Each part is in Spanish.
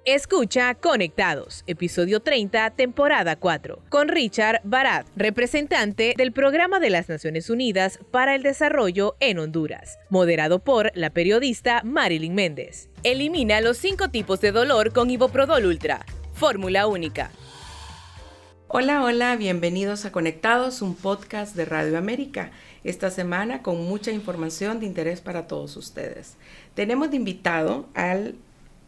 Escucha Conectados, episodio 30, temporada 4, con Richard Barat, representante del Programa de las Naciones Unidas para el Desarrollo en Honduras, moderado por la periodista Marilyn Méndez. Elimina los 5 tipos de dolor con Iboprodol Ultra, fórmula única. Hola, bienvenidos a Conectados, un podcast de Radio América. Esta semana con mucha información de interés para todos ustedes. Tenemos de invitado al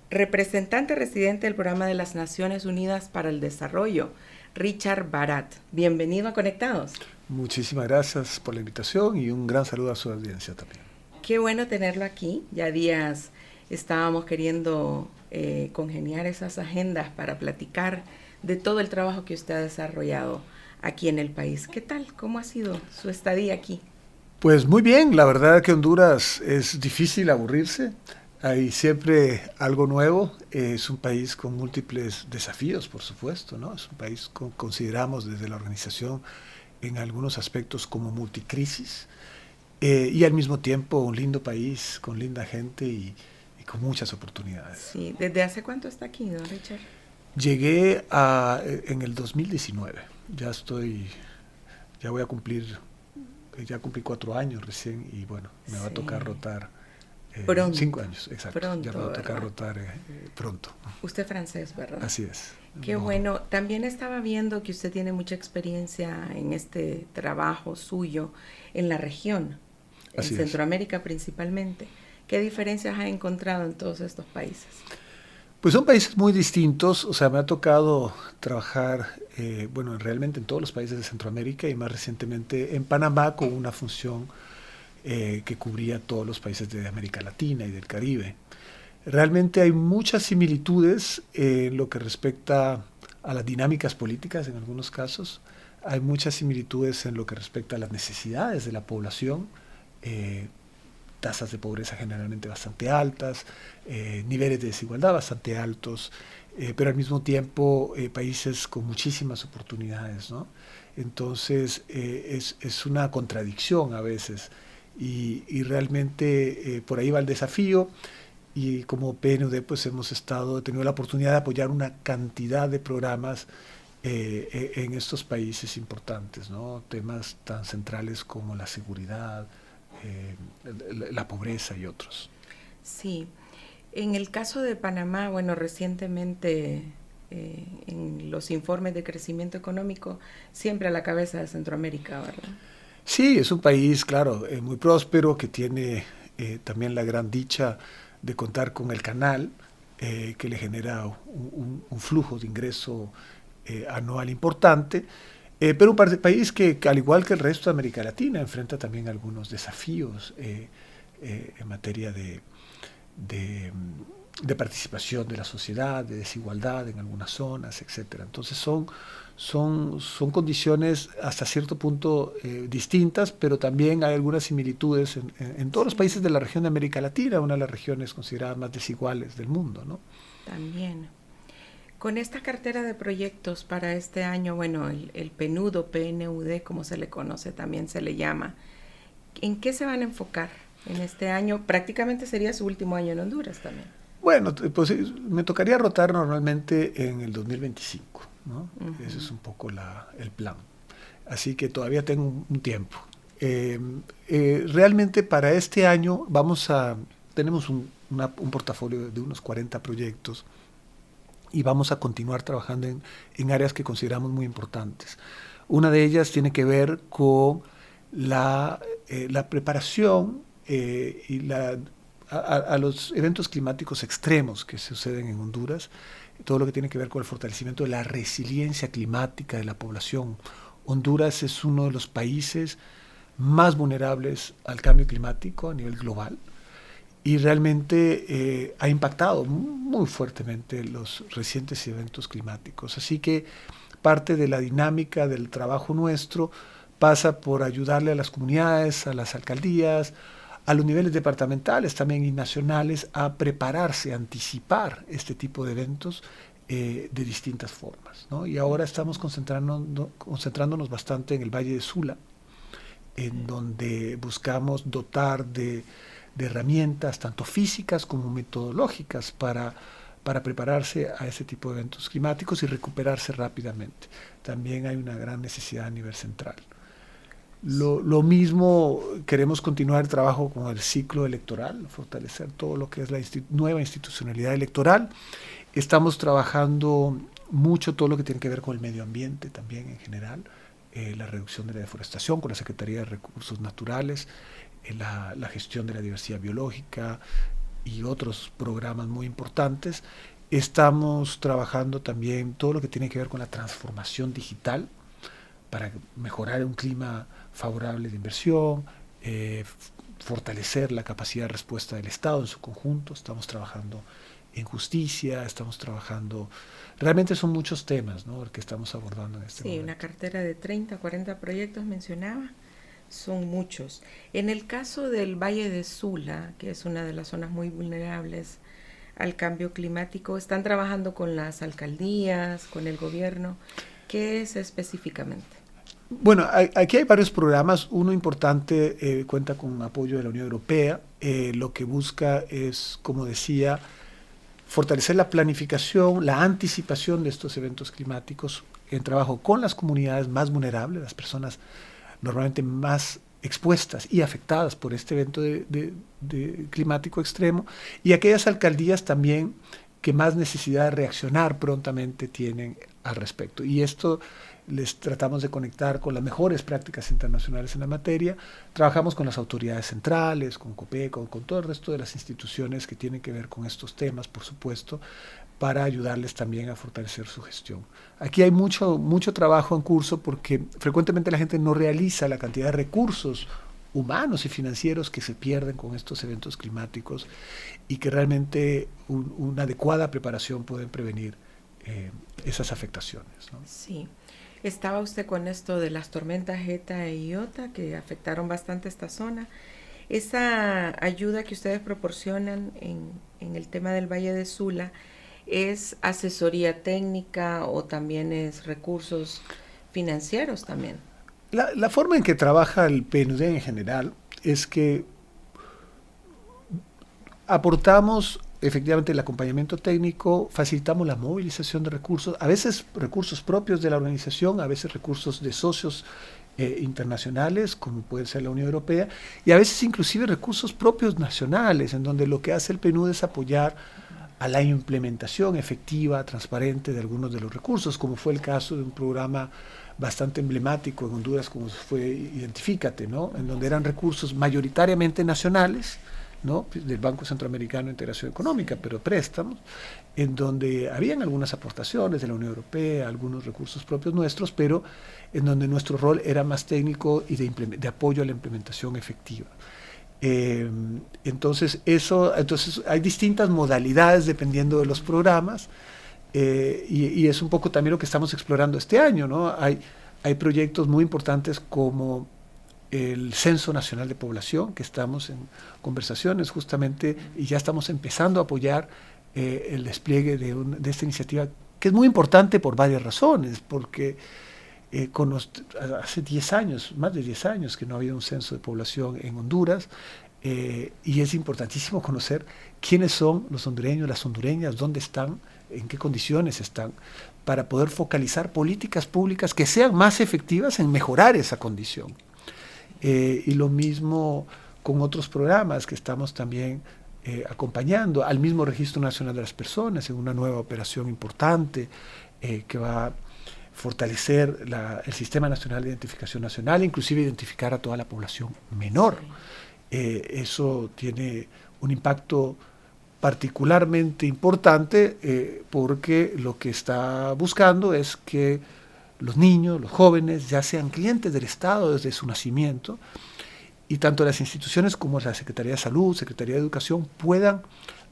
representante residente del Programa de las Naciones Unidas para el Desarrollo, Richard Barat. Bienvenido a Conectados. Muchísimas gracias por la invitación y un gran saludo a su audiencia también. Qué bueno tenerlo aquí. Ya días estábamos queriendo congeniar esas agendas para platicar de todo el trabajo que usted ha desarrollado aquí en el país. ¿Qué tal? ¿Cómo ha sido su estadía aquí? Pues muy bien, la verdad que Honduras es difícil aburrirse. Hay siempre algo nuevo, es un país con múltiples desafíos, por supuesto, ¿no? Es un país que consideramos desde la organización en algunos aspectos como multicrisis y al mismo tiempo un lindo país con linda gente y con muchas oportunidades. Sí, ¿desde hace cuánto está aquí, don Richard? Llegué en el 2019, ya cumplí 4 años recién y bueno, me va a tocar rotar. 5 años, exacto. Pronto, ya me va a tocar ¿verdad? rotar pronto. Usted es francés, ¿verdad? Así es. Qué bueno. También estaba viendo que usted tiene mucha experiencia en este trabajo suyo en la región, en Centroamérica principalmente. ¿Qué diferencias ha encontrado en todos estos países? Pues son países muy distintos. O sea, me ha tocado trabajar, realmente en todos los países de Centroamérica y más recientemente en Panamá con una función que cubría todos los países de América Latina y del Caribe. Realmente hay muchas similitudes en lo que respecta a las dinámicas políticas en algunos casos. Hay muchas similitudes en lo que respecta a las necesidades de la población, tasas de pobreza generalmente bastante altas, niveles de desigualdad bastante altos, pero al mismo tiempo países con muchísimas oportunidades, ¿no? Entonces es una contradicción a veces. Y realmente por ahí va el desafío y como PNUD pues hemos tenido la oportunidad de apoyar una cantidad de programas en estos países importantes, ¿no? Temas tan centrales como la seguridad, la pobreza y otros. Sí, en el caso de Panamá, bueno, recientemente en los informes de crecimiento económico, siempre a la cabeza de Centroamérica, ¿verdad? Sí, es un país, claro, muy próspero, que tiene también la gran dicha de contar con el canal, que le genera un flujo de ingreso anual importante, pero un país que, al igual que el resto de América Latina, enfrenta también algunos desafíos en materia de participación de la sociedad, de desigualdad en algunas zonas, etcétera. Entonces son condiciones hasta cierto punto distintas, pero también hay algunas similitudes en todos los países de la región de América Latina, una de las regiones consideradas más desiguales del mundo, ¿no? También. Con esta cartera de proyectos para este año, bueno, el PNUD o PNUD, como se le conoce, también se le llama, ¿en qué se van a enfocar en este año? Prácticamente sería su último año en Honduras también. Bueno, pues me tocaría rotar normalmente en el 2025, ¿no? Uh-huh. Ese es un poco el plan. Así que todavía tengo un tiempo. Realmente para este año tenemos un portafolio de unos 40 proyectos y vamos a continuar trabajando en áreas que consideramos muy importantes. Una de ellas tiene que ver con la preparación y a los eventos climáticos extremos que suceden en Honduras, todo lo que tiene que ver con el fortalecimiento de la resiliencia climática de la población. Honduras es uno de los países más vulnerables al cambio climático a nivel global y realmente ha impactado muy fuertemente los recientes eventos climáticos. Así que parte de la dinámica del trabajo nuestro pasa por ayudarle a las comunidades, a las alcaldías, a los niveles departamentales también y nacionales a prepararse, a anticipar este tipo de eventos de distintas formas, ¿no? Y ahora estamos concentrándonos bastante en el Valle de Sula, en donde buscamos dotar de herramientas tanto físicas como metodológicas para para prepararse a ese tipo de eventos climáticos y recuperarse rápidamente. También hay una gran necesidad a nivel central. Lo mismo, queremos continuar el trabajo con el ciclo electoral, fortalecer todo lo que es la nueva institucionalidad electoral. Estamos trabajando mucho todo lo que tiene que ver con el medio ambiente también en general, la reducción de la deforestación con la Secretaría de Recursos Naturales, la gestión de la diversidad biológica y otros programas muy importantes. Estamos trabajando también todo lo que tiene que ver con la transformación digital para mejorar un clima favorable de inversión, fortalecer la capacidad de respuesta del Estado en su conjunto. Estamos trabajando en justicia, estamos trabajando... Realmente son muchos temas, ¿no?, que estamos abordando en este momento. Sí, una cartera de 30, 40 proyectos mencionaba, son muchos. En el caso del Valle de Sula, que es una de las zonas muy vulnerables al cambio climático, ¿están trabajando con las alcaldías, con el gobierno? ¿Qué es específicamente? Bueno, aquí hay varios programas. Uno importante cuenta con apoyo de la Unión Europea. Lo que busca es, como decía, fortalecer la planificación, la anticipación de estos eventos climáticos en trabajo con las comunidades más vulnerables, las personas normalmente más expuestas y afectadas por este evento de climático extremo, y aquellas alcaldías también que más necesidad de reaccionar prontamente tienen al respecto. Y esto les tratamos de conectar con las mejores prácticas internacionales en la materia. Trabajamos con las autoridades centrales, con COPECO, con todo el resto de las instituciones que tienen que ver con estos temas, por supuesto, para ayudarles también a fortalecer su gestión. Aquí hay mucho trabajo en curso porque frecuentemente la gente no realiza la cantidad de recursos humanos y financieros que se pierden con estos eventos climáticos y que realmente una adecuada preparación pueden prevenir esas afectaciones, ¿no? Sí. Estaba usted con esto de las tormentas Eta e Iota que afectaron bastante esta zona. Esa ayuda que ustedes proporcionan en el tema del Valle de Sula, ¿es asesoría técnica o también es recursos financieros también? La forma en que trabaja el PNUD en general es que aportamos efectivamente el acompañamiento técnico, facilitamos la movilización de recursos, a veces recursos propios de la organización, a veces recursos de socios internacionales, como puede ser la Unión Europea, y a veces inclusive recursos propios nacionales, en donde lo que hace el PNUD es apoyar a la implementación efectiva, transparente de algunos de los recursos, como fue el caso de un programa bastante emblemático en Honduras, como fue Identifícate, ¿no?, en donde eran recursos mayoritariamente nacionales, ¿no?, del Banco Centroamericano de Integración Económica, pero préstamos, en donde habían algunas aportaciones de la Unión Europea, algunos recursos propios nuestros, pero en donde nuestro rol era más técnico y de apoyo a la implementación efectiva. Entonces hay distintas modalidades dependiendo de los programas, y es un poco también lo que estamos explorando este año, ¿no? Hay proyectos muy importantes como el Censo Nacional de Población, que estamos en conversaciones justamente y ya estamos empezando a apoyar el despliegue de esta iniciativa, que es muy importante por varias razones, porque hace 10 años, más de 10 años que no ha habido un censo de población en Honduras, y es importantísimo conocer quiénes son los hondureños, las hondureñas, dónde están, en qué condiciones están, para poder focalizar políticas públicas que sean más efectivas en mejorar esa condición. Y lo mismo con otros programas que estamos también acompañando al mismo Registro Nacional de las Personas en una nueva operación importante que va a fortalecer el Sistema Nacional de Identificación Nacional, inclusive identificar a toda la población menor. Eso tiene un impacto particularmente importante porque lo que está buscando es que los niños, los jóvenes, ya sean clientes del Estado desde su nacimiento, y tanto las instituciones como la Secretaría de Salud, Secretaría de Educación puedan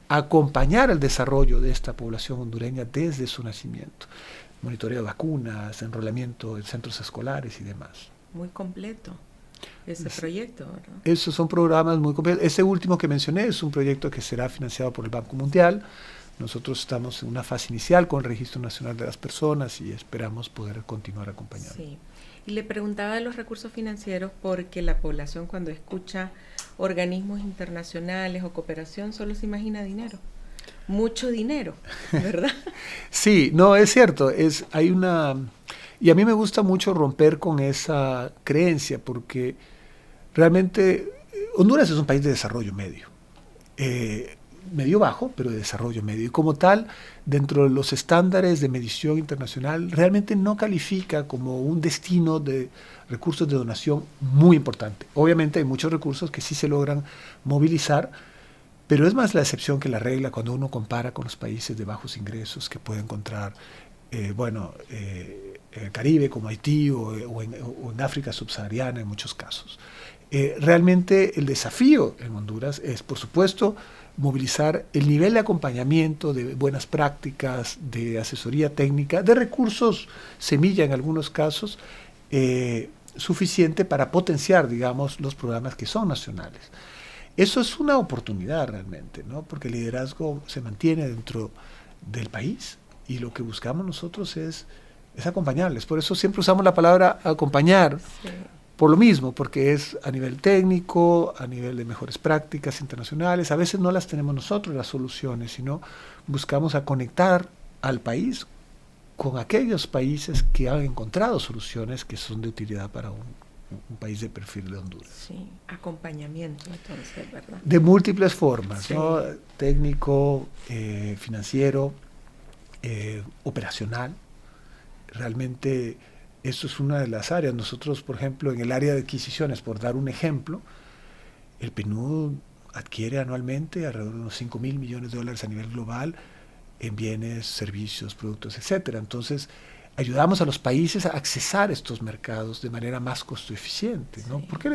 acompañar el desarrollo de esta población hondureña desde su nacimiento. Monitoreo de vacunas, enrolamiento en centros escolares y demás. Muy completo ese proyecto, ¿verdad? Esos son programas muy completos. Ese último que mencioné es un proyecto que será financiado por el Banco Mundial. Nosotros estamos en una fase inicial con el Registro Nacional de las Personas y esperamos poder continuar acompañando. Sí. Y le preguntaba de los recursos financieros porque la población cuando escucha organismos internacionales o cooperación solo se imagina dinero. mucho dinero, ¿verdad? Sí, no, es cierto. Y a mí me gusta mucho romper con esa creencia, porque realmente Honduras es un país de desarrollo medio. Medio bajo, pero de desarrollo medio. Y como tal, dentro de los estándares de medición internacional, realmente no califica como un destino de recursos de donación muy importante. Obviamente hay muchos recursos que sí se logran movilizar, pero es más la excepción que la regla cuando uno compara con los países de bajos ingresos que puede encontrar, en el Caribe como Haití o en África subsahariana en muchos casos. Realmente el desafío en Honduras es, por supuesto, movilizar el nivel de acompañamiento, de buenas prácticas, de asesoría técnica, de recursos semilla en algunos casos, suficiente para potenciar, digamos, los programas que son nacionales. Eso es una oportunidad realmente, ¿no? Porque el liderazgo se mantiene dentro del país y lo que buscamos nosotros es acompañarles. Por eso siempre usamos la palabra acompañar. Sí. Por lo mismo, porque es a nivel técnico, a nivel de mejores prácticas internacionales. A veces no las tenemos nosotros las soluciones, sino buscamos a conectar al país con aquellos países que han encontrado soluciones que son de utilidad para un país de perfil de Honduras. Sí, acompañamiento entonces, ¿verdad? De múltiples formas, sí. ¿no? Técnico, financiero, operacional. Realmente eso es una de las áreas. Nosotros, por ejemplo, en el área de adquisiciones, por dar un ejemplo, el PNUD adquiere anualmente alrededor de unos $5,000 millones a nivel global en bienes, servicios, productos, etcétera. Entonces, ayudamos a los países a accesar estos mercados de manera más costo eficiente, ¿no? Sí. Porque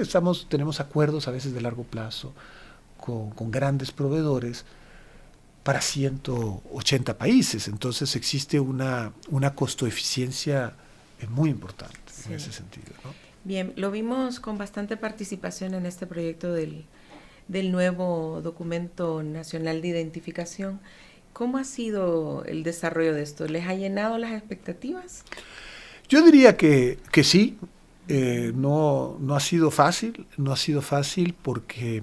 tenemos acuerdos a veces de largo plazo con grandes proveedores para 180 países. Entonces, existe una costo eficiencia muy importante, sí, en ese sentido, ¿no? Bien, lo vimos con bastante participación en este proyecto del nuevo documento nacional de identificación. ¿Cómo ha sido el desarrollo de esto? ¿Les ha llenado las expectativas? Yo diría que sí. No ha sido fácil, porque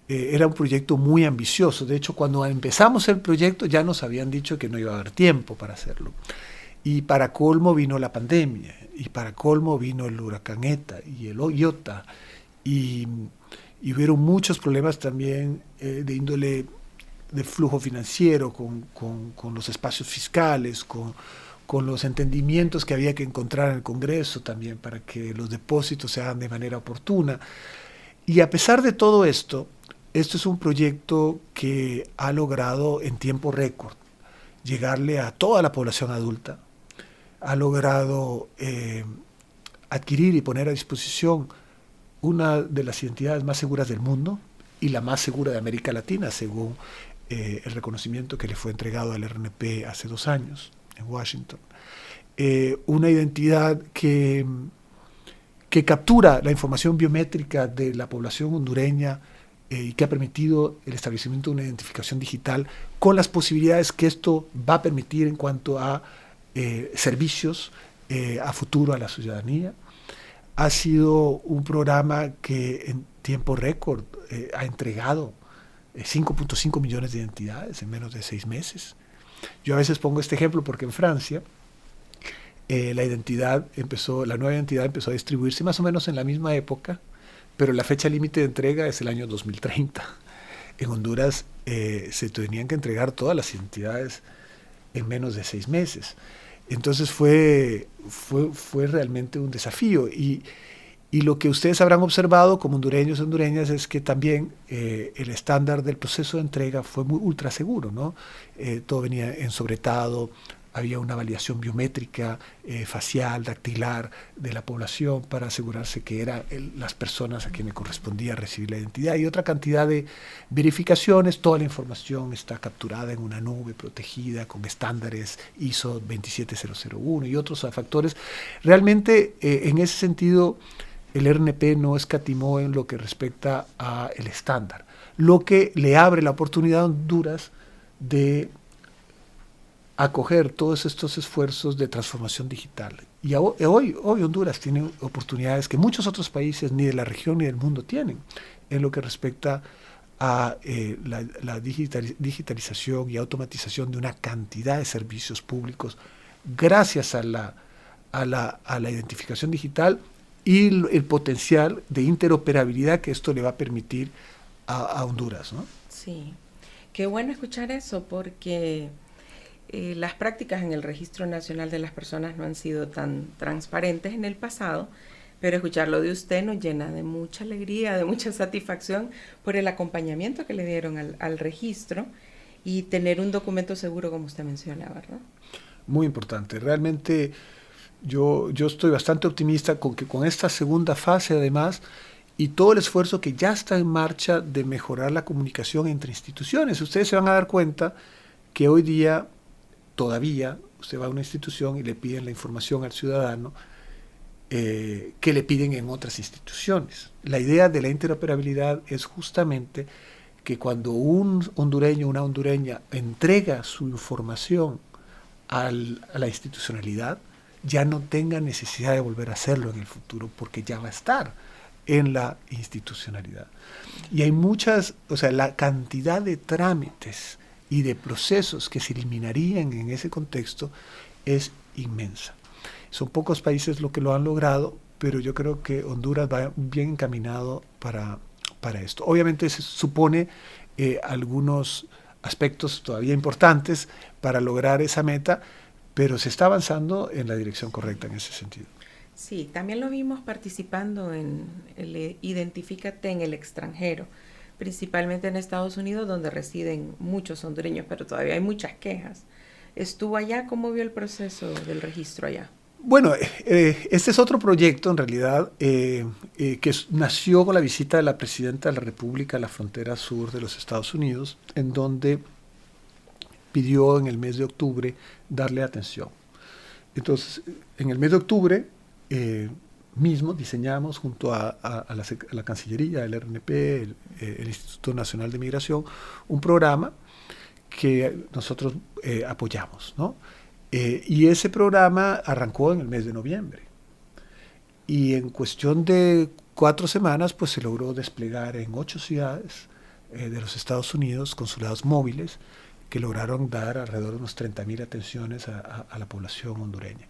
era un proyecto muy ambicioso. De hecho, cuando empezamos el proyecto ya nos habían dicho que no iba a haber tiempo para hacerlo. Y para colmo vino la pandemia, y para colmo vino el huracán ETA y el Iota, y hubieron muchos problemas también de índole de flujo financiero, con los espacios fiscales, con los entendimientos que había que encontrar en el Congreso también para que los depósitos se hagan de manera oportuna. Y a pesar de todo esto es un proyecto que ha logrado en tiempo récord llegarle a toda la población adulta, ha logrado adquirir y poner a disposición una de las identidades más seguras del mundo y la más segura de América Latina, según el reconocimiento que le fue entregado al RNP hace 2 años en Washington. Una identidad que captura la información biométrica de la población hondureña y que ha permitido el establecimiento de una identificación digital con las posibilidades que esto va a permitir en cuanto a servicios a futuro a la ciudadanía. Ha sido un programa que en tiempo récord ha entregado 5.5 millones de identidades en menos de 6 meses. Yo a veces pongo este ejemplo porque en Francia la nueva identidad empezó a distribuirse más o menos en la misma época, pero la fecha límite de entrega es el año 2030. En Honduras se tenían que entregar todas las identidades en menos de 6 meses. Entonces fue realmente un desafío. Y lo que ustedes habrán observado como hondureños y hondureñas es que también el estándar del proceso de entrega fue muy ultra seguro, ¿no? Todo venía ensobretado, había una validación biométrica, facial, dactilar de la población para asegurarse que eran las personas a quienes correspondía recibir la identidad, y otra cantidad de verificaciones. Toda la información está capturada en una nube protegida con estándares ISO 27001 y otros factores. Realmente, en ese sentido, el RNP no escatimó en lo que respecta al estándar, lo que le abre la oportunidad a Honduras de acoger todos estos esfuerzos de transformación digital. Y hoy Honduras tiene oportunidades que muchos otros países ni de la región ni del mundo tienen en lo que respecta a la digitalización y automatización de una cantidad de servicios públicos gracias a la identificación digital y el potencial de interoperabilidad que esto le va a permitir a Honduras, ¿no? Sí, qué bueno escuchar eso porque las prácticas en el Registro Nacional de las Personas no han sido tan transparentes en el pasado, pero escucharlo de usted nos llena de mucha alegría, de mucha satisfacción por el acompañamiento que le dieron al registro y tener un documento seguro como usted menciona, ¿verdad? Muy importante. Realmente yo estoy bastante optimista con que con esta segunda fase además y todo el esfuerzo que ya está en marcha de mejorar la comunicación entre instituciones. Ustedes se van a dar cuenta que hoy día todavía usted va a una institución y le piden la información al ciudadano que le piden en otras instituciones. La idea de la interoperabilidad es justamente que cuando un hondureño o una hondureña entrega su información a la institucionalidad, ya no tenga necesidad de volver a hacerlo en el futuro porque ya va a estar en la institucionalidad. Y hay muchas, o sea, la cantidad de trámites y de procesos que se eliminarían en ese contexto es inmensa. Son pocos países los que lo han logrado, pero yo creo que Honduras va bien encaminado para esto. Obviamente se supone algunos aspectos todavía importantes para lograr esa meta, pero se está avanzando en la dirección correcta en ese sentido. Sí, también lo vimos participando en el Identifícate en el extranjero, principalmente en Estados Unidos, donde residen muchos hondureños, pero todavía hay muchas quejas. ¿Estuvo allá? ¿Cómo vio el proceso del registro allá? Bueno, este es otro proyecto en realidad que nació con la visita de la Presidenta de la República a la frontera sur de los Estados Unidos, en donde pidió en el mes de octubre darle atención. Entonces, en el mes de octubre mismo diseñamos junto a la Cancillería, el RNP, el Instituto Nacional de Migración, un programa que nosotros apoyamos, ¿no? Y ese programa arrancó en el mes de noviembre. Y en cuestión de 4 semanas, pues se logró desplegar en 8 ciudades de los Estados Unidos consulados móviles que lograron dar alrededor de unos 30,000 atenciones a la población hondureña.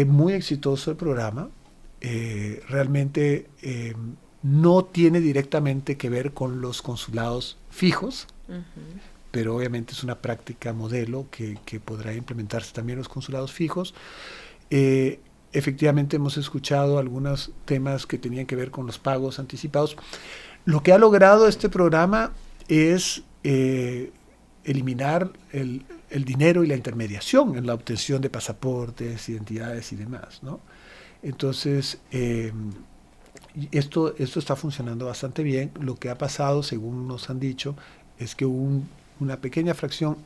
Muy exitoso el programa. Realmente no tiene directamente que ver con los consulados fijos, pero obviamente es una práctica modelo que podrá implementarse también en los consulados fijos. Efectivamente hemos escuchado algunos temas que tenían que ver con los pagos anticipados. Lo que ha logrado este programa es eliminar el dinero y la intermediación en la obtención de pasaportes, identidades y demás, ¿no? Entonces, esto está funcionando bastante bien. Lo que ha pasado, según nos han dicho, es que hubo una pequeña fracción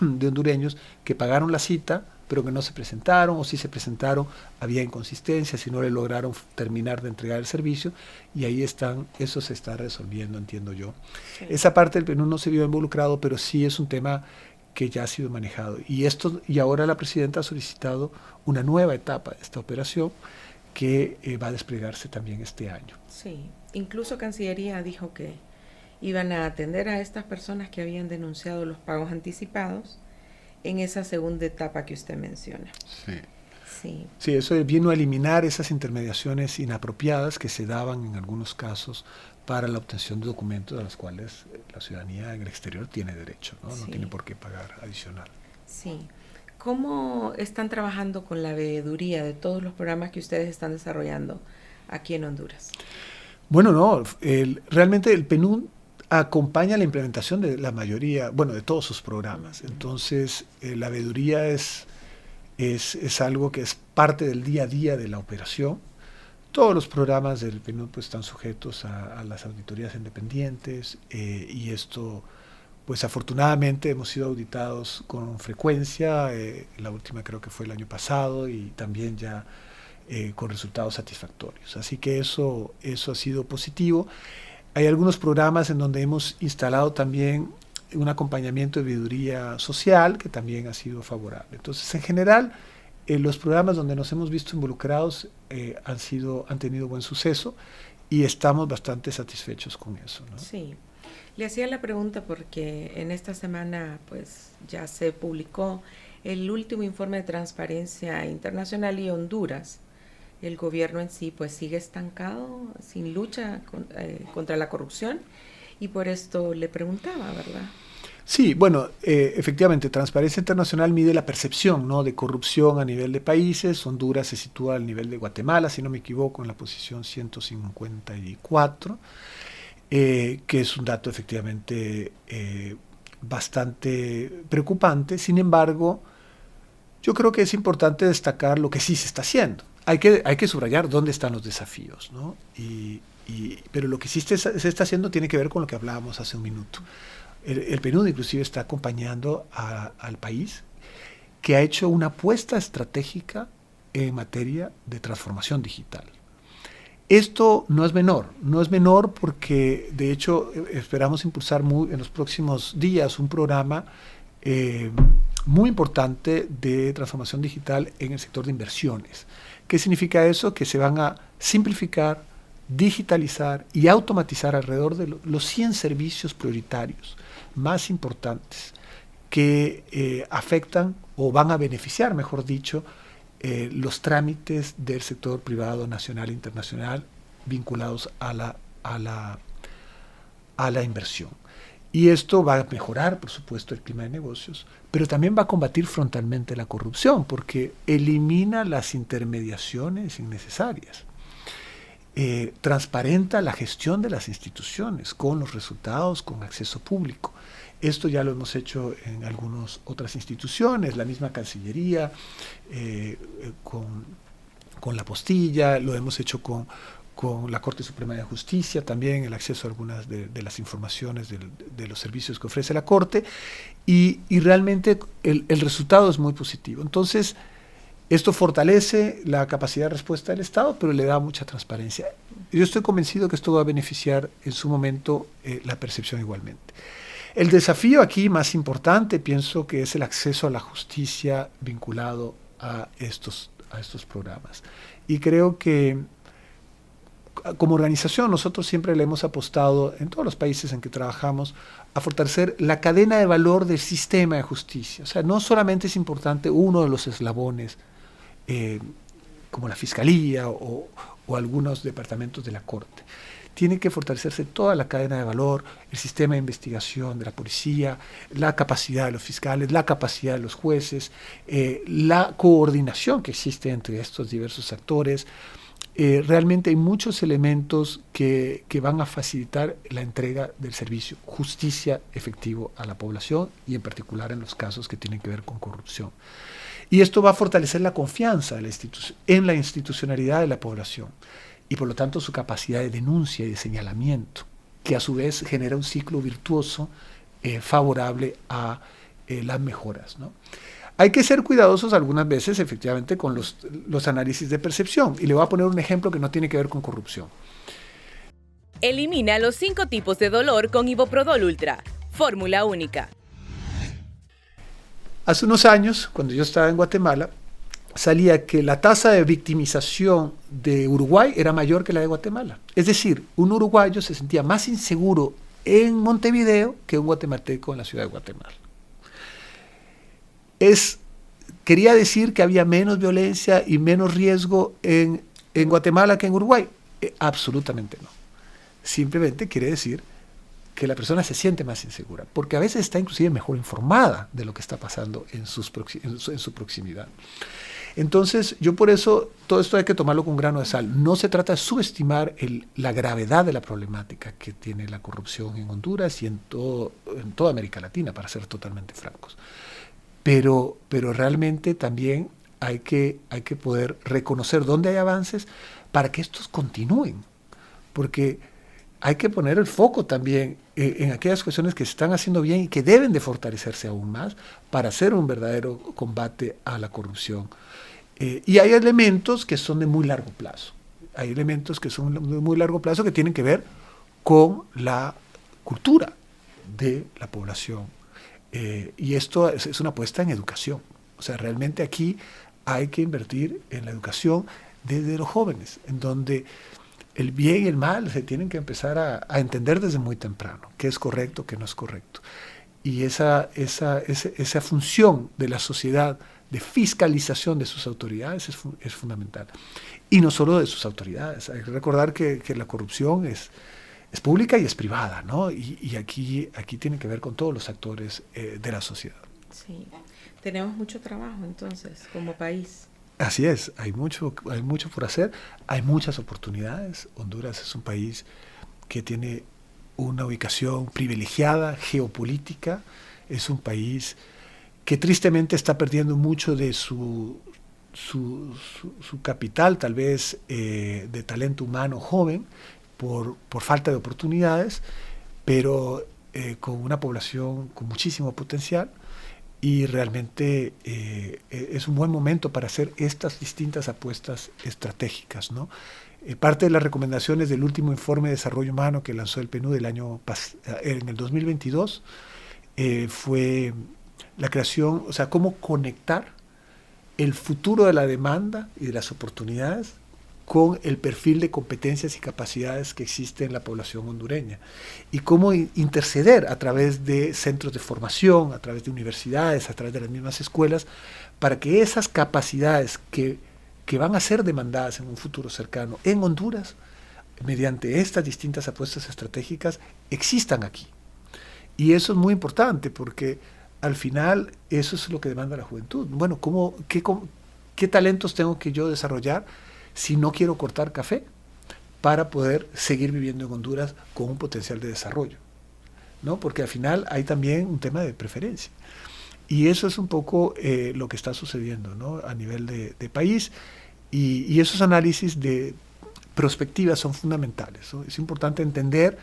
de hondureños que pagaron la cita, pero que no se presentaron, o si se presentaron, había inconsistencias y no le lograron terminar de entregar el servicio, y ahí eso se está resolviendo, entiendo yo. Sí. Esa parte del PNUD no se vio involucrado, pero sí es un tema que ya ha sido manejado. Y ahora la Presidenta ha solicitado una nueva etapa de esta operación que va a desplegarse también este año. Sí, incluso Cancillería dijo que iban a atender a estas personas que habían denunciado los pagos anticipados en esa segunda etapa que usted menciona. Sí, eso vino a eliminar esas intermediaciones inapropiadas que se daban en algunos casos para la obtención de documentos a los cuales la ciudadanía en el exterior tiene derecho, ¿no? No tiene por qué pagar adicional. Sí. ¿Cómo están trabajando con la veeduría de todos los programas que ustedes están desarrollando aquí en Honduras? Bueno, realmente el PNUD acompaña la implementación de la mayoría, de todos sus programas. Entonces, la veeduría es algo que es parte del día a día de la operación. Todos los programas del PNUD pues, están sujetos a las auditorías independientes y esto, pues afortunadamente hemos sido auditados con frecuencia, la última creo que fue el año pasado y también ya con resultados satisfactorios. Así que eso ha sido positivo. Hay algunos programas en donde hemos instalado también un acompañamiento de veeduría social que también ha sido favorable. Entonces, en general, los programas donde nos hemos visto involucrados han tenido buen suceso y estamos bastante satisfechos con eso, ¿no? Sí. Le hacía la pregunta porque en esta semana pues ya se publicó el último informe de Transparencia Internacional y Honduras. El gobierno en sí pues sigue estancado, sin lucha contra la corrupción, y por esto le preguntaba, ¿verdad? Sí, bueno, efectivamente, Transparencia Internacional mide la percepción, ¿no?, de corrupción a nivel de países. Honduras se sitúa al nivel de Guatemala, si no me equivoco, en la posición 154. Que es un dato efectivamente bastante preocupante. Sin embargo, yo creo que es importante destacar lo que sí se está haciendo. Hay que subrayar dónde están los desafíos, ¿no? Pero lo que sí se está haciendo tiene que ver con lo que hablábamos hace un minuto. El PNUD inclusive está acompañando al país, que ha hecho una apuesta estratégica en materia de transformación digital. Esto no es menor porque de hecho esperamos impulsar en los próximos días un programa muy importante de transformación digital en el sector de inversiones. ¿Qué significa eso? Que se van a simplificar, digitalizar y automatizar alrededor de los 100 servicios prioritarios más importantes que afectan o van a beneficiar, mejor dicho, los trámites del sector privado nacional e internacional vinculados a la inversión. Y esto va a mejorar, por supuesto, el clima de negocios, pero también va a combatir frontalmente la corrupción, porque elimina las intermediaciones innecesarias. Transparenta la gestión de las instituciones con los resultados, con acceso público. Esto ya lo hemos hecho en algunas otras instituciones, la misma Cancillería, con la Postilla, lo hemos hecho con la Corte Suprema de Justicia, también el acceso a algunas de las informaciones de los servicios que ofrece la Corte, y realmente el resultado es muy positivo. Entonces, esto fortalece la capacidad de respuesta del Estado, pero le da mucha transparencia. Yo estoy convencido que esto va a beneficiar en su momento la percepción igualmente. El desafío aquí más importante, pienso que es el acceso a la justicia vinculado a estos programas. Y creo que como organización nosotros siempre le hemos apostado en todos los países en que trabajamos a fortalecer la cadena de valor del sistema de justicia. O sea, no solamente es importante uno de los eslabones, como la Fiscalía o algunos departamentos de la Corte. Tiene que fortalecerse toda la cadena de valor, el sistema de investigación de la policía, la capacidad de los fiscales, la capacidad de los jueces, la coordinación que existe entre estos diversos actores. Realmente hay muchos elementos que van a facilitar la entrega del servicio justicia efectivo a la población y en particular en los casos que tienen que ver con corrupción. Y esto va a fortalecer la confianza de en la institucionalidad de la población y por lo tanto su capacidad de denuncia y de señalamiento, que a su vez genera un ciclo virtuoso favorable a las mejoras, ¿no? Hay que ser cuidadosos algunas veces, efectivamente, con los análisis de percepción. Y le voy a poner un ejemplo que no tiene que ver con corrupción. Elimina los 5 tipos de dolor con Iboprodol Ultra. Fórmula única. Hace unos años, cuando yo estaba en Guatemala, salía que la tasa de victimización de Uruguay era mayor que la de Guatemala. Es decir, un uruguayo se sentía más inseguro en Montevideo que un guatemalteco en la ciudad de Guatemala. Quería decir que había menos violencia y menos riesgo en Guatemala que en Uruguay. Absolutamente no. Simplemente quiere decir que la persona se siente más insegura, porque a veces está inclusive mejor informada de lo que está pasando en su proximidad. Entonces, yo por eso, todo esto hay que tomarlo con un grano de sal. No se trata de subestimar la gravedad de la problemática que tiene la corrupción en Honduras y en toda América Latina, para ser totalmente francos. Pero realmente también hay que poder reconocer dónde hay avances para que estos continúen, porque hay que poner el foco también en aquellas cuestiones que se están haciendo bien y que deben de fortalecerse aún más para hacer un verdadero combate a la corrupción. Y hay elementos que son de muy largo plazo. Hay elementos que son de muy largo plazo que tienen que ver con la cultura de la población. Y esto es una apuesta en educación. O sea, realmente aquí hay que invertir en la educación desde los jóvenes, en donde el bien y el mal se tienen que empezar a entender desde muy temprano, qué es correcto, qué no es correcto. Y esa función de la sociedad de fiscalización de sus autoridades es fundamental. Y no solo de sus autoridades. Hay que recordar que la corrupción es pública y es privada, ¿no? Y aquí tiene que ver con todos los actores de la sociedad. Sí, tenemos mucho trabajo entonces como país. Así es, hay mucho por hacer, hay muchas oportunidades. Honduras es un país que tiene una ubicación privilegiada, geopolítica, es un país que tristemente está perdiendo mucho de su capital, tal vez de talento humano joven, por falta de oportunidades, pero con una población con muchísimo potencial, y realmente es un buen momento para hacer estas distintas apuestas estratégicas, ¿no? Parte de las recomendaciones del último informe de desarrollo humano que lanzó el PNUD en el 2022 fue la creación, o sea, cómo conectar el futuro de la demanda y de las oportunidades con el perfil de competencias y capacidades que existe en la población hondureña, y cómo interceder a través de centros de formación, a través de universidades, a través de las mismas escuelas, para que esas capacidades que van a ser demandadas en un futuro cercano en Honduras, mediante estas distintas apuestas estratégicas, existan aquí. Y eso es muy importante, porque al final eso es lo que demanda la juventud. Bueno, ¿qué talentos tengo que yo desarrollar si no quiero cortar café para poder seguir viviendo en Honduras con un potencial de desarrollo? ¿No? Porque al final hay también un tema de preferencia. Y eso es un poco lo que está sucediendo, ¿no? A nivel de país. Y esos análisis de prospectivas son fundamentales, ¿no? Es importante entender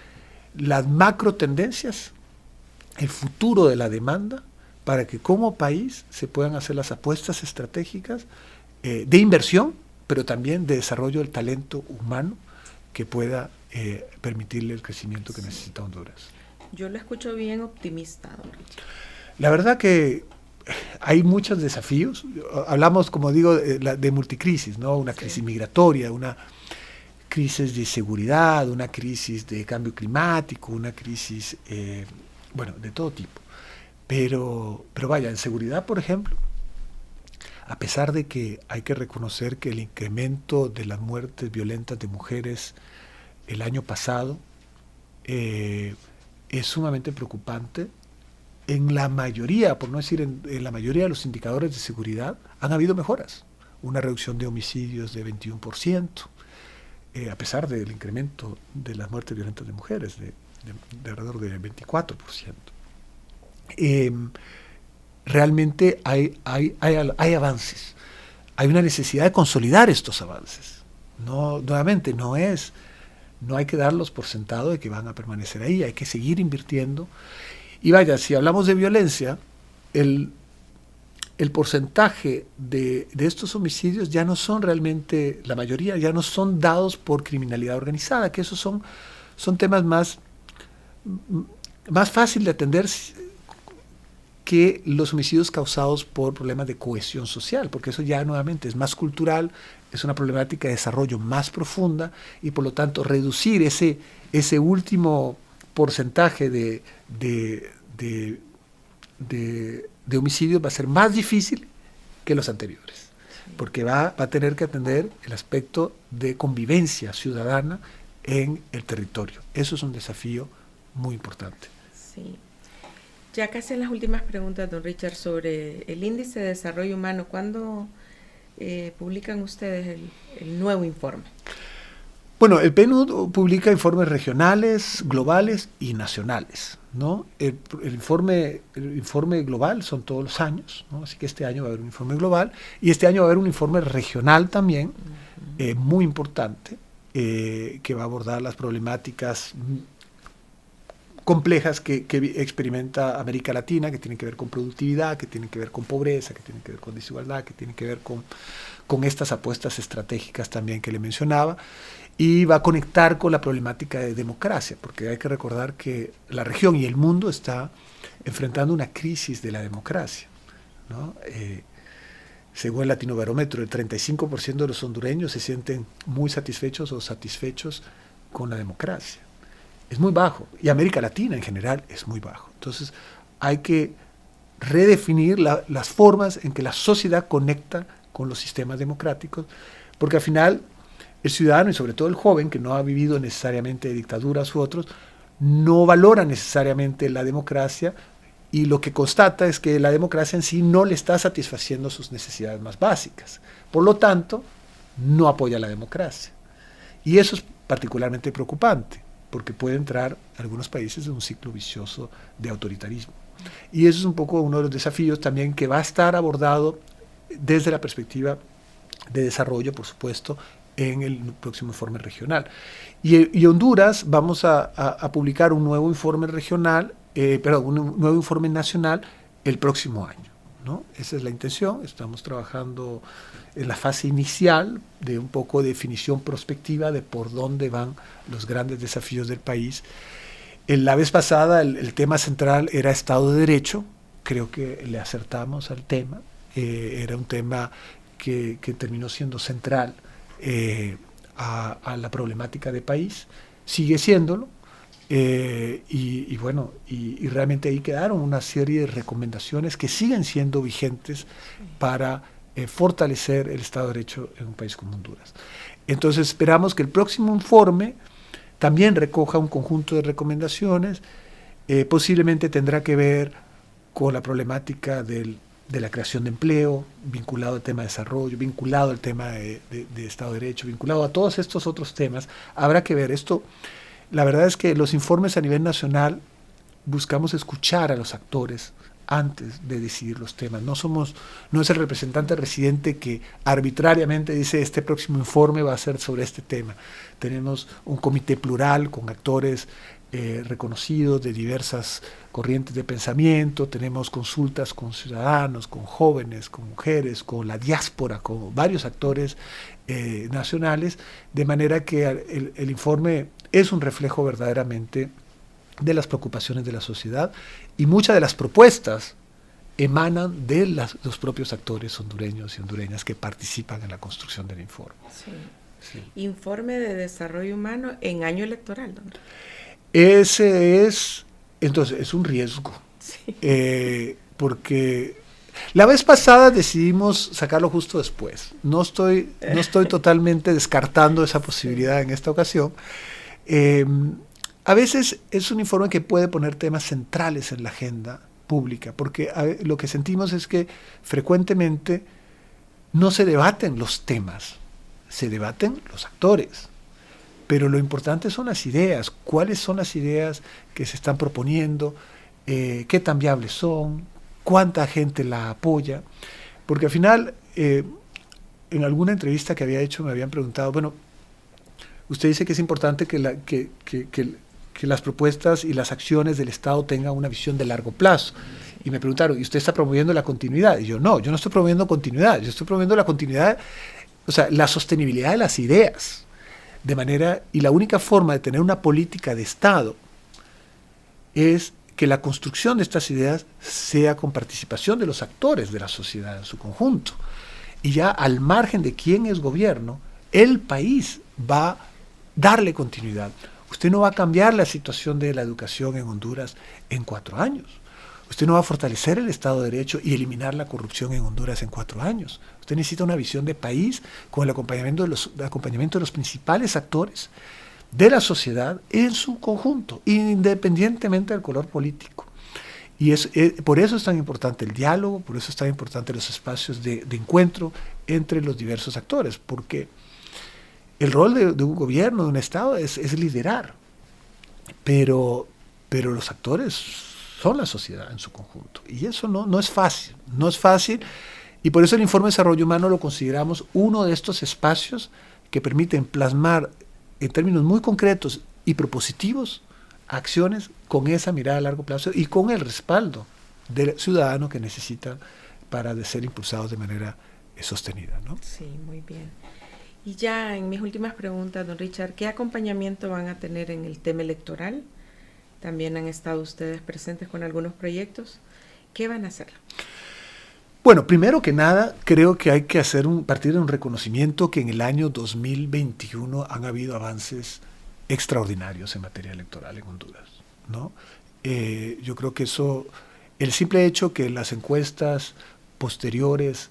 las macro tendencias, el futuro de la demanda, para que como país se puedan hacer las apuestas estratégicas de inversión, pero también de desarrollo del talento humano que pueda permitirle el crecimiento que necesita Honduras. Yo lo escucho bien optimista, don Richard. La verdad que hay muchos desafíos. Hablamos, como digo, de multicrisis, ¿no? Una crisis migratoria, una crisis de seguridad, una crisis de cambio climático, una crisis, de todo tipo. Pero vaya, en seguridad, por ejemplo, a pesar de que hay que reconocer que el incremento de las muertes violentas de mujeres el año pasado es sumamente preocupante, en la mayoría, por no decir en la mayoría de los indicadores de seguridad, han habido mejoras. Una reducción de homicidios de 21%, a pesar del incremento de las muertes violentas de mujeres, de alrededor de 24%. Realmente hay avances. Hay una necesidad de consolidar estos avances. Nuevamente, no hay que darlos por sentado de que van a permanecer ahí, hay que seguir invirtiendo. Y vaya, si hablamos de violencia, el porcentaje de estos homicidios ya no son realmente, la mayoría ya no son dados por criminalidad organizada, que esos son temas más fácil de atender que los homicidios causados por problemas de cohesión social, porque eso ya nuevamente es más cultural, es una problemática de desarrollo más profunda, y por lo tanto reducir ese último porcentaje de homicidios va a ser más difícil que los anteriores, porque va a tener que atender el aspecto de convivencia ciudadana en el territorio. Eso es un desafío muy importante. Sí. Ya casi en las últimas preguntas, don Richard, sobre el índice de desarrollo humano, ¿cuándo publican ustedes el nuevo informe? Bueno, el PNUD publica informes regionales, globales y nacionales, ¿no? El informe global son todos los años, ¿no? Así que este año va a haber un informe global, y este año va a haber un informe regional también, muy importante, que va a abordar las problemáticas complejas que experimenta América Latina, que tienen que ver con productividad, que tienen que ver con pobreza, que tienen que ver con desigualdad, que tienen que ver con estas apuestas estratégicas también que le mencionaba, y va a conectar con la problemática de democracia, porque hay que recordar que la región y el mundo está enfrentando una crisis de la democracia, ¿no? según el Latinobarómetro, el 35% de los hondureños se sienten muy satisfechos o satisfechos con la democracia. Es muy bajo, y América Latina en general es muy bajo. Entonces hay que redefinir las formas en que la sociedad conecta con los sistemas democráticos, porque al final el ciudadano, y sobre todo el joven, que no ha vivido necesariamente dictaduras u otros, no valora necesariamente la democracia, y lo que constata es que la democracia en sí no le está satisfaciendo sus necesidades más básicas. Por lo tanto, no apoya la democracia. Y eso es particularmente preocupante, porque puede entrar algunos países en un ciclo vicioso de autoritarismo. Y eso es un poco uno de los desafíos también que va a estar abordado desde la perspectiva de desarrollo, por supuesto, en el próximo informe regional. Y Honduras, vamos a publicar un nuevo informe regional, un nuevo informe nacional el próximo año, ¿no? Esa es la intención. Estamos trabajando en la fase inicial de un poco de definición prospectiva de por dónde van los grandes desafíos del país. La vez pasada el tema central era Estado de Derecho. Creo que le acertamos al tema. Era un tema que terminó siendo central a la problemática del país. Sigue siéndolo. Y realmente ahí quedaron una serie de recomendaciones que siguen siendo vigentes para fortalecer el Estado de Derecho en un país como Honduras. Entonces esperamos que el próximo informe también recoja un conjunto de recomendaciones. Posiblemente tendrá que ver con la problemática de la creación de empleo, vinculado al tema de desarrollo, vinculado al tema de Estado de Derecho, vinculado a todos estos otros temas. Habrá que ver esto. La verdad es que los informes a nivel nacional buscamos escuchar a los actores antes de decidir los temas. No es el representante residente que arbitrariamente dice este próximo informe va a ser sobre este tema. Tenemos un comité plural con actores reconocidos de diversas corrientes de pensamiento, tenemos consultas con ciudadanos, con jóvenes, con mujeres, con la diáspora, con varios actores nacionales, de manera que el informe es un reflejo verdaderamente de las preocupaciones de la sociedad, y muchas de las propuestas emanan de los propios actores hondureños y hondureñas que participan en la construcción del informe. Sí. Informe de desarrollo humano en año electoral, ¿no? Entonces, es un riesgo, Sí. porque la vez pasada decidimos sacarlo justo después. No estoy totalmente descartando esa posibilidad en esta ocasión. A veces es un informe que puede poner temas centrales en la agenda pública, porque lo que sentimos es que frecuentemente no se debaten los temas, se debaten los actores. Pero lo importante son las ideas. ¿Cuáles son las ideas que se están proponiendo? ¿Qué tan viables son? ¿Cuánta gente la apoya? Porque al final, en alguna entrevista que había hecho me habían preguntado, bueno, usted dice que es importante que las propuestas y las acciones del Estado tengan una visión de largo plazo. Y me preguntaron, ¿y usted está promoviendo la continuidad? Y yo no estoy promoviendo continuidad, yo estoy promoviendo la continuidad, o sea, la sostenibilidad de las ideas. De manera, y la única forma de tener una política de Estado es que la construcción de estas ideas sea con participación de los actores de la sociedad en su conjunto. Y ya al margen de quién es gobierno, el país va a darle continuidad. Usted no va a cambiar la situación de la educación en Honduras en 4 años. Usted no va a fortalecer el Estado de Derecho y eliminar la corrupción en Honduras en 4 años. Usted necesita una visión de país con el acompañamiento de los principales actores de la sociedad en su conjunto, independientemente del color político. Y por eso es tan importante el diálogo, por eso es tan importante los espacios de encuentro entre los diversos actores, porque el rol de un gobierno, de un Estado, es liderar, pero los actores son la sociedad en su conjunto. Y eso no es fácil, y por eso el Informe de Desarrollo Humano lo consideramos uno de estos espacios que permiten plasmar en términos muy concretos y propositivos acciones con esa mirada a largo plazo y con el respaldo del ciudadano que necesita para ser impulsados de manera sostenida, ¿no? Sí, muy bien. Y ya en mis últimas preguntas, don Richard, ¿qué acompañamiento van a tener en el tema electoral? También han estado ustedes presentes con algunos proyectos. ¿Qué van a hacer? Bueno, primero que nada, creo que hay que partir de un reconocimiento que en el año 2021 han habido avances extraordinarios en materia electoral en Honduras, ¿no? Yo creo que el simple hecho que las encuestas posteriores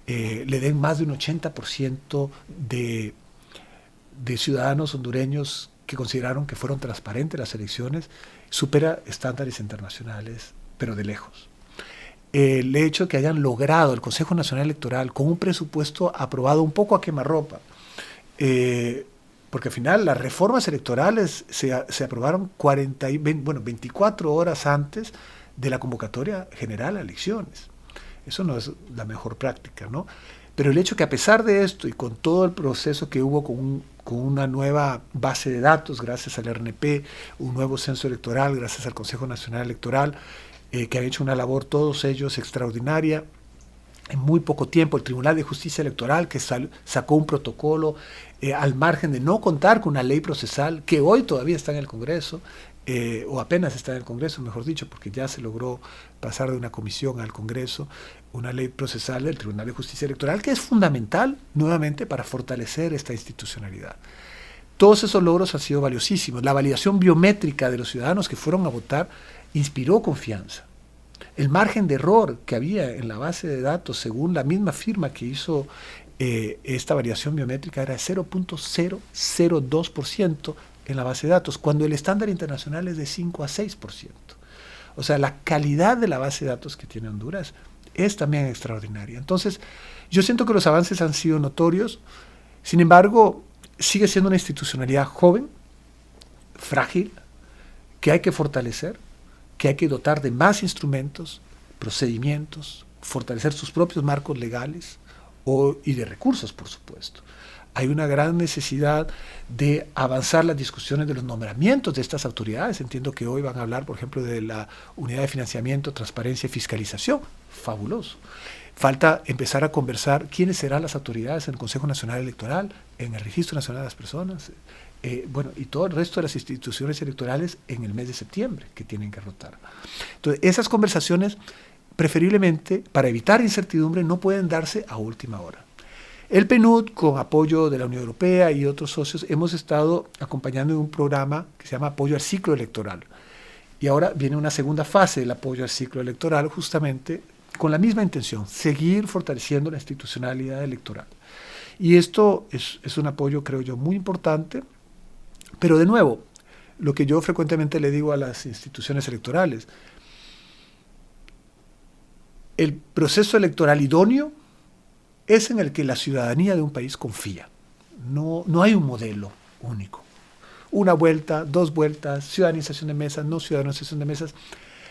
le den más de un 80% de ciudadanos hondureños que consideraron que fueron transparentes las elecciones, supera estándares internacionales, pero de lejos. El hecho de que hayan logrado el Consejo Nacional Electoral con un presupuesto aprobado un poco a quemarropa, porque al final las reformas electorales se aprobaron 24 horas antes de la convocatoria general a elecciones. Eso no es la mejor práctica, ¿no? Pero el hecho que a pesar de esto y con todo el proceso que hubo con una nueva base de datos gracias al RNP, un nuevo censo electoral gracias al Consejo Nacional Electoral, que han hecho una labor todos ellos extraordinaria, en muy poco tiempo el Tribunal de Justicia Electoral que sacó un protocolo al margen de no contar con una ley procesal que hoy todavía está en el Congreso, o apenas está en el Congreso, mejor dicho, porque ya se logró pasar de una comisión al Congreso, una ley procesal del Tribunal de Justicia Electoral que es fundamental nuevamente para fortalecer esta institucionalidad. Todos esos logros han sido valiosísimos. La validación biométrica de los ciudadanos que fueron a votar inspiró confianza. El margen de error que había en la base de datos, según la misma firma que hizo esta variación biométrica, era de 0.002% en la base de datos, cuando el estándar internacional es de 5 a 6%. O sea, la calidad de la base de datos que tiene Honduras es también extraordinaria. Entonces, yo siento que los avances han sido notorios, sin embargo, sigue siendo una institucionalidad joven, frágil, que hay que fortalecer, que hay que dotar de más instrumentos, procedimientos, fortalecer sus propios marcos legales y de recursos, por supuesto. Hay una gran necesidad de avanzar las discusiones de los nombramientos de estas autoridades. Entiendo que hoy van a hablar, por ejemplo, de la Unidad de Financiamiento, Transparencia y Fiscalización. Fabuloso. Falta empezar a conversar quiénes serán las autoridades en el Consejo Nacional Electoral, en el Registro Nacional de las Personas, y todo el resto de las instituciones electorales en el mes de septiembre que tienen que rotar. Entonces, esas conversaciones, preferiblemente, para evitar incertidumbre, no pueden darse a última hora. El PNUD, con apoyo de la Unión Europea y otros socios, hemos estado acompañando en un programa que se llama Apoyo al Ciclo Electoral. Y ahora viene una segunda fase del apoyo al ciclo electoral, justamente con la misma intención, seguir fortaleciendo la institucionalidad electoral. Y esto es un apoyo, creo yo, muy importante, pero de nuevo, lo que yo frecuentemente le digo a las instituciones electorales, el proceso electoral idóneo es en el que la ciudadanía de un país confía. No hay un modelo único. Una vuelta, 2 vueltas, ciudadanización de mesas, no ciudadanización de mesas.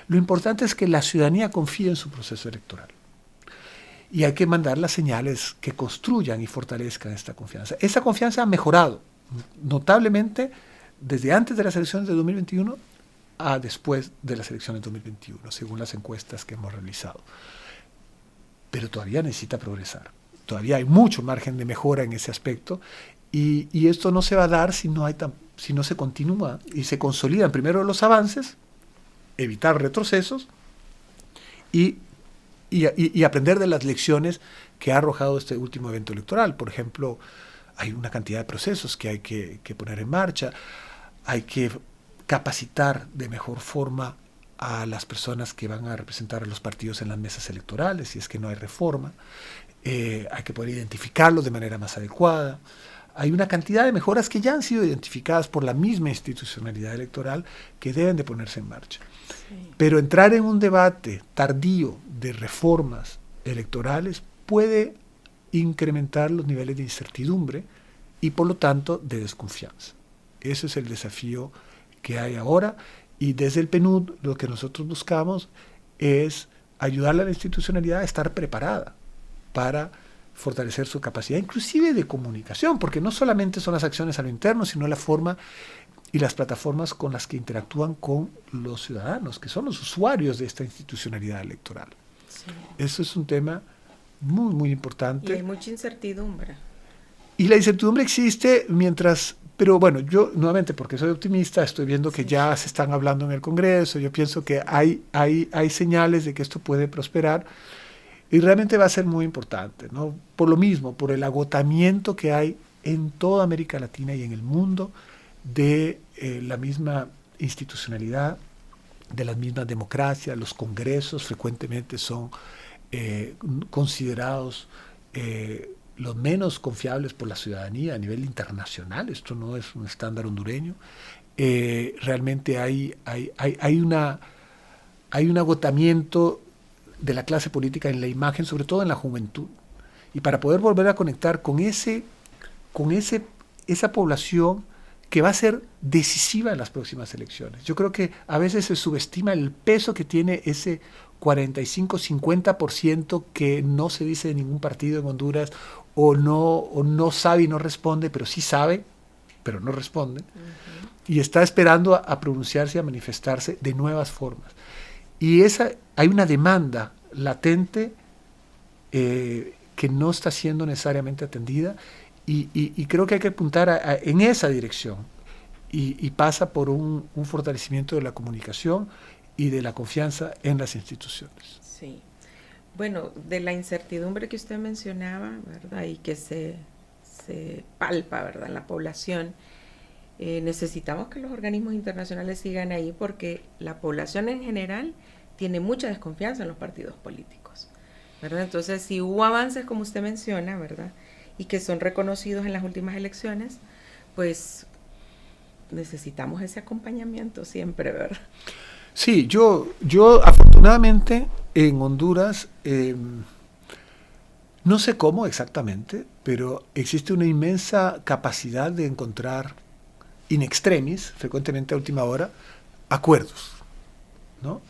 Lo importante es que la ciudadanía confíe en su proceso electoral. Y hay que mandar las señales que construyan y fortalezcan esta confianza. Esa confianza ha mejorado notablemente desde antes de las elecciones de 2021 a después de las elecciones de 2021, según las encuestas que hemos realizado. Pero todavía necesita progresar. Todavía hay mucho margen de mejora en ese aspecto y esto no se va a dar si no se continúa y se consolidan primero los avances, evitar retrocesos y aprender de las lecciones que ha arrojado este último evento electoral. Por ejemplo, hay una cantidad de procesos que hay que poner en marcha, hay que capacitar de mejor forma a las personas que van a representar a los partidos en las mesas electorales, si es que no hay reforma, hay que poder identificarlos de manera más adecuada. Hay una cantidad de mejoras que ya han sido identificadas por la misma institucionalidad electoral que deben de ponerse en marcha. Sí. Pero entrar en un debate tardío de reformas electorales puede incrementar los niveles de incertidumbre y por lo tanto de desconfianza. Ese es el desafío que hay ahora y desde el PNUD lo que nosotros buscamos es ayudarle a la institucionalidad a estar preparada para fortalecer su capacidad, inclusive de comunicación, porque no solamente son las acciones a lo interno, sino la forma y las plataformas con las que interactúan con los ciudadanos, que son los usuarios de esta institucionalidad electoral. Sí. Eso es un tema muy, muy importante. Y hay mucha incertidumbre. Y la incertidumbre existe pero bueno, yo nuevamente, porque soy optimista, estoy viendo que ya se están hablando en el Congreso, yo pienso que hay señales de que esto puede prosperar. Y realmente va a ser muy importante, ¿no? Por lo mismo, por el agotamiento que hay en toda América Latina y en el mundo de la misma institucionalidad, de las mismas democracias. Los congresos frecuentemente son considerados los menos confiables por la ciudadanía a nivel internacional. Esto no es un estándar hondureño. Realmente hay un agotamiento de la clase política en la imagen, sobre todo en la juventud. Y para poder volver a conectar con esa población que va a ser decisiva en las próximas elecciones. Yo creo que a veces se subestima el peso que tiene ese 45-50% que no se dice de ningún partido en Honduras, o no sabe y no responde, pero sí sabe, pero no responde, y está esperando a pronunciarse y a manifestarse de nuevas formas. Y hay una demanda latente que no está siendo necesariamente atendida, y creo que hay que apuntar en esa dirección, y pasa por un fortalecimiento de la comunicación y de la confianza en las instituciones. Sí. Bueno, de la incertidumbre que usted mencionaba, ¿verdad? Y que se palpa, ¿verdad?, en la población, necesitamos que los organismos internacionales sigan ahí, porque la población en general tiene mucha desconfianza en los partidos políticos, ¿verdad? Entonces, si hubo avances, como usted menciona, ¿verdad?, y que son reconocidos en las últimas elecciones, pues necesitamos ese acompañamiento siempre, ¿verdad? Sí, yo afortunadamente en Honduras, no sé cómo exactamente, pero existe una inmensa capacidad de encontrar in extremis, frecuentemente a última hora, acuerdos, ¿no?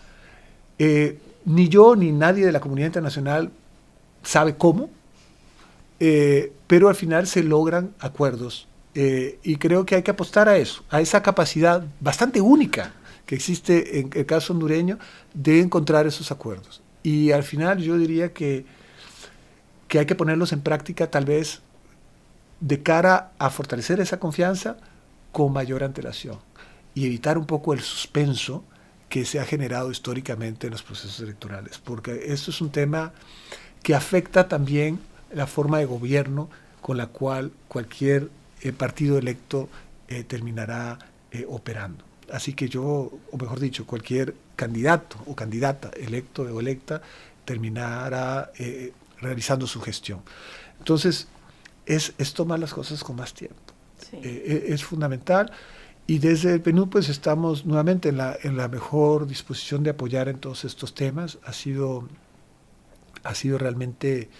Ni yo ni nadie de la comunidad internacional sabe cómo, pero al final se logran acuerdos, y creo que hay que apostar a eso, a esa capacidad bastante única que existe en el caso hondureño de encontrar esos acuerdos. Y al final yo diría que hay que ponerlos en práctica, tal vez de cara a fortalecer esa confianza con mayor antelación, y evitar un poco el suspenso que se ha generado históricamente en los procesos electorales, porque esto es un tema que afecta también la forma de gobierno con la cual cualquier partido electo terminará operando. Así que o mejor dicho, cualquier candidato o candidata electo o electa terminará realizando su gestión. Entonces, es tomar las cosas con más tiempo. Sí. Es fundamental, y desde el PNUD pues estamos nuevamente en la mejor disposición de apoyar en todos estos temas. Ha sido realmente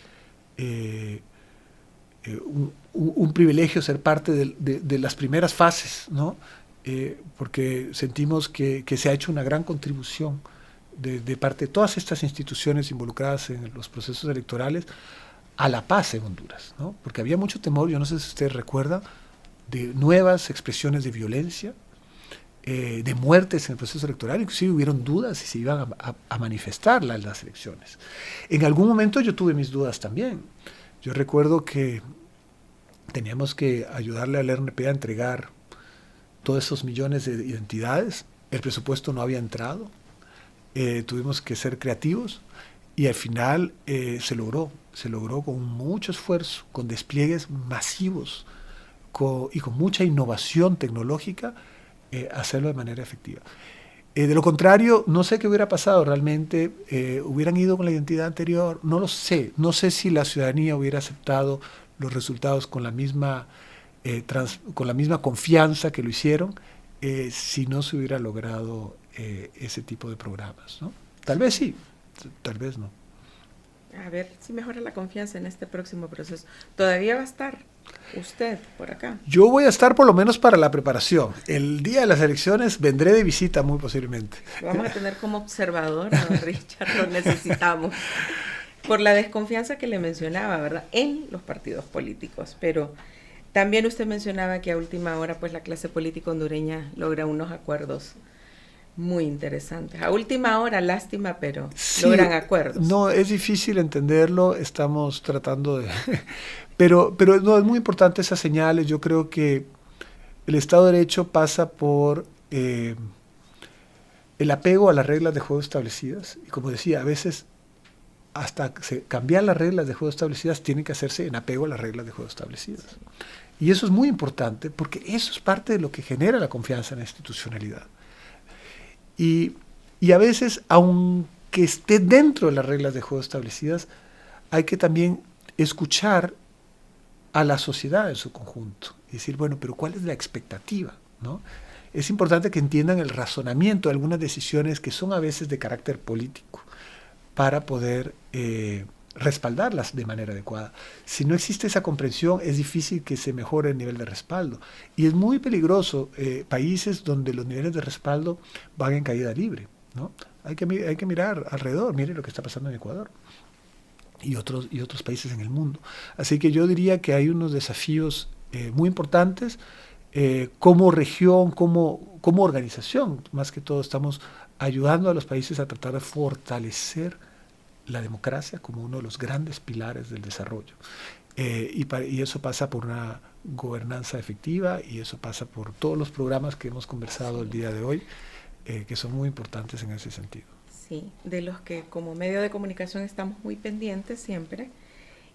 un privilegio ser parte de las primeras fases, ¿no? Porque sentimos que se ha hecho una gran contribución de parte de todas estas instituciones involucradas en los procesos electorales a la paz en Honduras, ¿no? Porque había mucho temor, yo no sé si usted recuerda, de nuevas expresiones de violencia, de muertes en el proceso electoral. Inclusive hubieron dudas si se iban a manifestar en las elecciones. En algún momento yo tuve mis dudas también. Yo recuerdo que teníamos que ayudarle al RNP a entregar todos esos millones de identidades. El presupuesto no había entrado. Tuvimos que ser creativos, y al final se logró con mucho esfuerzo, con despliegues masivos y con mucha innovación tecnológica, hacerlo de manera efectiva. De lo contrario, no sé qué hubiera pasado realmente. Hubieran ido con la identidad anterior, no lo sé. No sé si la ciudadanía hubiera aceptado los resultados con la misma confianza que lo hicieron, si no se hubiera logrado ese tipo de programas, ¿no? Tal vez sí, tal vez no. A ver si mejora la confianza en este próximo proceso. ¿Todavía va a estar usted por acá? Yo voy a estar por lo menos para la preparación. El día de las elecciones vendré de visita muy posiblemente. Lo vamos a tener como observador, ¿no, Richard? Lo necesitamos. Por la desconfianza que le mencionaba, ¿verdad?, en los partidos políticos. Pero también usted mencionaba que a última hora pues la clase política hondureña logra unos acuerdos muy interesantes. A última hora, lástima, pero sí, logran acuerdos. No, es difícil entenderlo, estamos tratando de... pero no, es muy importante esas señales. Yo creo que el Estado de Derecho pasa por el apego a las reglas de juego establecidas. Y como decía, a veces hasta cambiar las reglas de juego establecidas, tienen que hacerse en apego a las reglas de juego establecidas. Y eso es muy importante porque eso es parte de lo que genera la confianza en la institucionalidad. Y a veces, aunque esté dentro de las reglas de juego establecidas, hay que también escuchar a la sociedad en su conjunto y decir, bueno, pero ¿cuál es la expectativa? ¿No? Es importante que entiendan el razonamiento de algunas decisiones que son a veces de carácter político para poder respaldarlas de manera adecuada. Si no existe esa comprensión, es difícil que se mejore el nivel de respaldo. Y es muy peligroso países donde los niveles de respaldo van en caída libre, ¿no? Hay que mirar alrededor, miren lo que está pasando en Ecuador y otros países en el mundo. Así que yo diría que hay unos desafíos muy importantes. Como región, como organización, más que todo estamos ayudando a los países a tratar de fortalecer la democracia como uno de los grandes pilares del desarrollo. Y eso pasa por una gobernanza efectiva y eso pasa por todos los programas que hemos conversado el día de hoy, que son muy importantes en ese sentido. Sí, de los que como medio de comunicación estamos muy pendientes siempre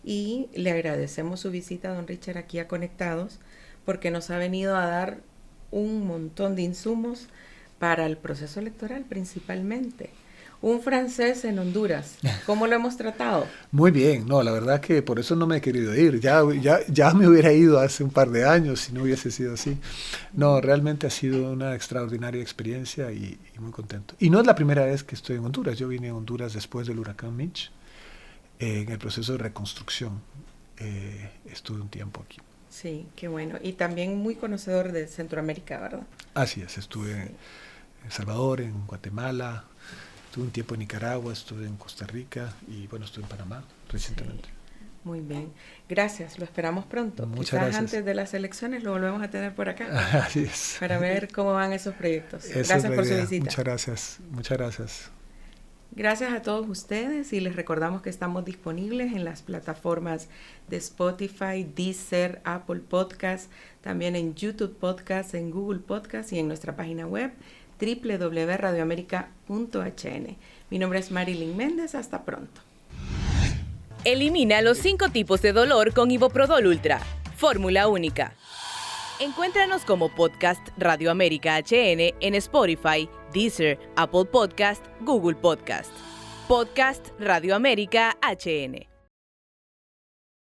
y le agradecemos su visita, don Richard, aquí a Conectados, porque nos ha venido a dar un montón de insumos para el proceso electoral principalmente. Un francés en Honduras, ¿cómo lo hemos tratado? Muy bien, no, la verdad que por eso no me he querido ir, ya me hubiera ido hace un par de años si no hubiese sido así. No, realmente ha sido una extraordinaria experiencia y muy contento. Y no es la primera vez que estoy en Honduras, yo vine a Honduras después del huracán Mitch, en el proceso de reconstrucción, estuve un tiempo aquí. Sí, qué bueno. Y también muy conocedor de Centroamérica, ¿verdad? Así es, estuve en El Salvador, en Guatemala, estuve un tiempo en Nicaragua, estuve en Costa Rica y bueno, estuve en Panamá recientemente. Sí, muy bien. Gracias, lo esperamos pronto. Muchas Quizás gracias. antes de las elecciones lo volvemos a tener por acá. Así es. Para ver cómo van esos proyectos. Esa Gracias por su idea. visita. Muchas gracias, muchas gracias. Gracias a todos ustedes y les recordamos que estamos disponibles en las plataformas de Spotify, Deezer, Apple Podcast, también en YouTube Podcast, en Google Podcast y en nuestra página web www.radioamerica.hn. Mi nombre es Marilyn Méndez, hasta pronto. Elimina los 5 tipos de dolor con Iboprodol Ultra, fórmula única. Encuéntranos como Podcast Radio América HN en Spotify, Deezer, Apple Podcast, Google Podcast. Podcast Radio América HN.